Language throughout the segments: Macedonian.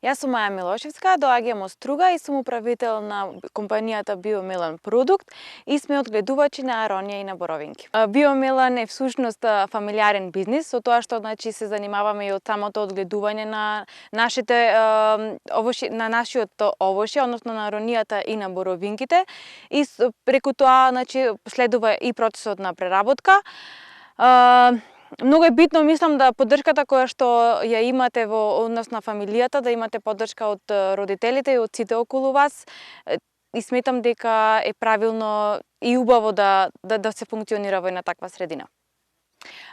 Јас сум Маја Милошевска, доаѓам од Струга и сум управител на компанијата Биомелан Продукт и сме одгледувачи на аронија и на боровинки. Биомелан е всушност фамилиарен бизнис, со тоа што се занимаваме и од самото одгледување на нашите нашиот овошје, односно на аронијата и на боровинките, и преку тоа следува и процесот на преработка. Многу е битно, мислам, да поддршката која што ја имате во однос на фамилијата, да имате поддршка од родителите и од сите околу вас, и сметам дека е правилно и убаво да се функционира во една таква средина.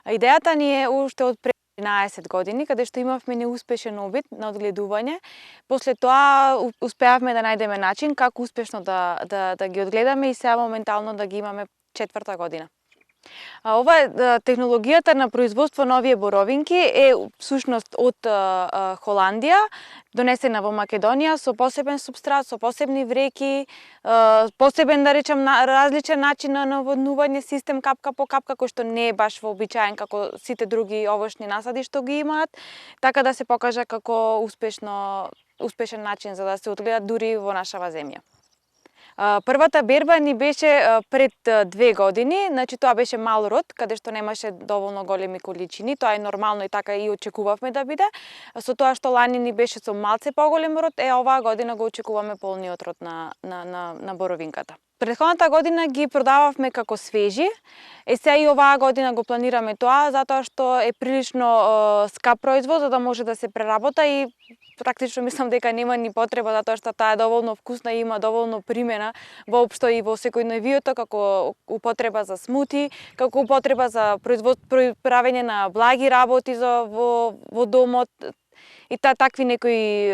Идејата ни е уште од пред 13 години, каде што имавме неуспешен обид на одгледување. После тоа успеавме да најдеме начин како успешно да ги одгледаме и сега моментално да ги имаме 4-та година. Ова технологијата на производство на овие боровинки е всушност од Холандија, донесена во Македонија со посебен супстрат, со посебни вреки, посебен, да речем, различен начин на наводнување, систем капка по капка, кој што не е баш вообичаен како сите други овошни насади што ги имаат, така да се покажа како успешен начин за да се одгледат дури во нашава земја. Првата берба ни беше пред 2 години, тоа беше мал род, каде што немаше доволно големи количини, тоа е нормално и така и очекувавме да биде. Со тоа што лани ни беше со малце поголем род, оваа година го очекуваме полниот род на боровинката. Претходната година ги продававме како свежи, сега и оваа година го планираме тоа, затоа што е прилично скап производ, за да може да се преработа и практично мислам дека нема ни потреба, затоа што таа е доволно вкусна и има доволно примена воопшто и во секојдневието, како употреба за смути, како употреба за правење на благи работи во домот и такви некои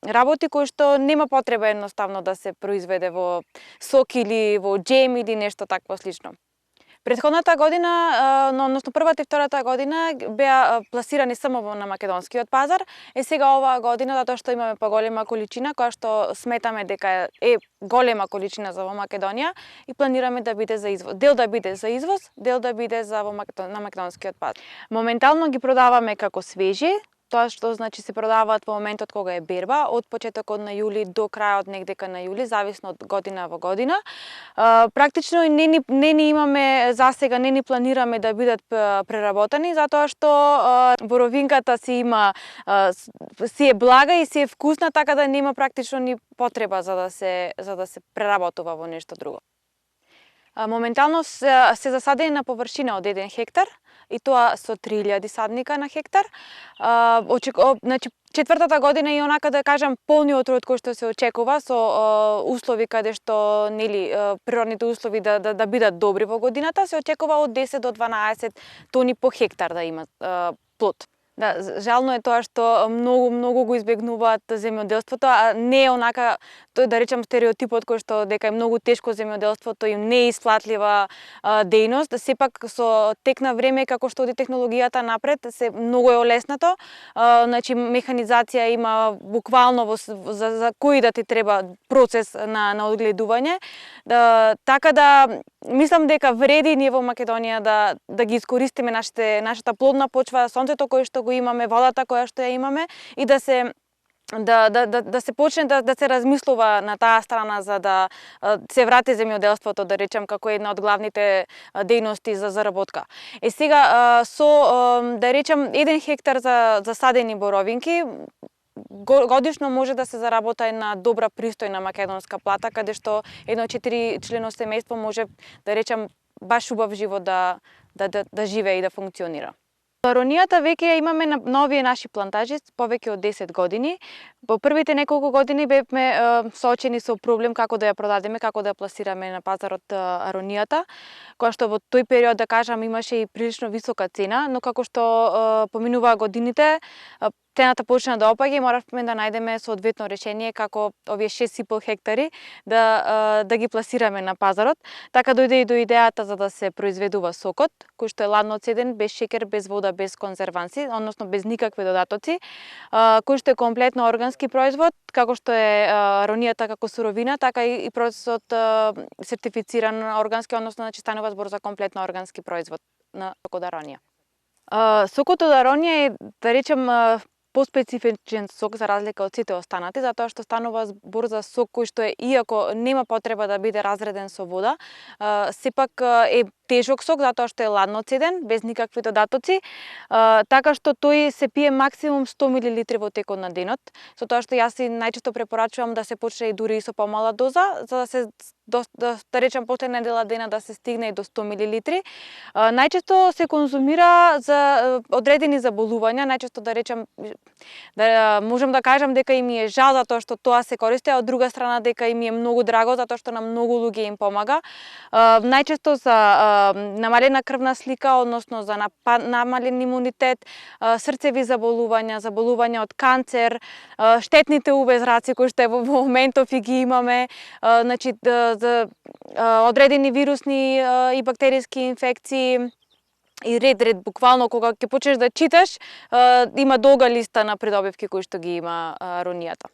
работи кои што нема потреба едноставно да се произведе во сок или во джем или нешто такво слично. Претходната година, односно првата и втората година беа пласирани само на македонскиот пазар, сега оваа година, затоа што имаме поголема количина, која што сметаме дека е голема количина за во Македонија и планираме да биде за извоз. Дел да биде за извоз, дел да биде на македонскиот пазар. Моментално ги продаваме како свежи, тоа што се продаваат во моментот кога е берба, од почетокот на јули до крајот негдека на јули, зависно од година во година. Практично не ни имаме засега, не ни планираме да бидат преработени, затоа што боровинката си е блага и си е вкусна, така да нема практично ни потреба за да се преработува во нешто друго. Моментално се засадени на површина од 1 хектар, и тоа со 3000 садника на хектар. Четвртата година и онака да кажам полниот род кој што се очекува со услови каде што природните услови да бидат добри во годината, се очекува од 10 до 12 тони по хектар да има плод. Да, жално е тоа што многу го избегнуваат земјоделството, а не е онака, да речем, стереотипот кој што дека е многу тешко земјоделството и не е исплатлива дејност. Сепак со тек на време, како што оди технологијата напред, многу е олеснато. Механизација има буквално за кој да ти треба процес на одгледување. Така да мислам дека вреди ние во Македонија да ги искористиме нашата плодна почва, сонцето кое што го имаме, водата која што ја имаме и да се почне да се размислува на таа страна за да се врати земјоделството, да речем, како една од главните дејности за заработка. Сега да речем 1 хектар за садени боровинки годишно може да се заработа една добра пристојна македонска плата, каде што едно 4-члено семејство може, да речем, баш убав живот да живее и да функционира. Аронијата веќе ја имаме на овие наши плантажи повеќе од 10 години. Во првите неколку години бевме соочени со проблем како да ја продадеме, како да ја пласираме на пазарот аронијата, која што во тој период, да кажам, имаше и прилично висока цена, но како што поминуваа годините, цената почна да опаѓа и моравме да најдеме соодветно решение како овие 6,5 хектари да ги пласираме на пазарот. Така дојде и до идејата за да се произведува сокот, кој што е ладно цеден, без шекер, без вода, без конзерванси, односно без никакви додатоци, кој што е комплетно органски производ, како што е аронијата како суровина, така и процесот сертифициран органски, односно станува збор за комплетно органски производ на сокот од аронија. Сокот од аронија е, да речем, поспецифичен сок за разлика од сите останати, затоа што станува збор за сок кој што е, иако нема потреба да биде разреден со вода, сепак е тежок сок затоа што е ладноцеден, без никакви додатоци, така што тој се пие максимум 100 мл во текот на денот, со тоа што јас и најчесто препорачувам да се почне и дури и со помала доза, за да се да речем последна недела дена да се стигне и до 100 мл. Најчесто се конзумира за одредени заболувања, најчесто да речем можам да кажам дека им е жал затоа што тоа се користи, а од друга страна дека им е многу драго затоа што на многу луѓе им помага. Најчесто за намалена крвна слика, односно за намален имунитет, срцеви заболувања, заболувања од канцер, штетните UV зраци кои што во моментов и ги имаме, значи за одредени вирусни и бактериски инфекции и ред буквално кога ќе почнеш да читаш, има долга листа на придобивки кои што ги има ронијата.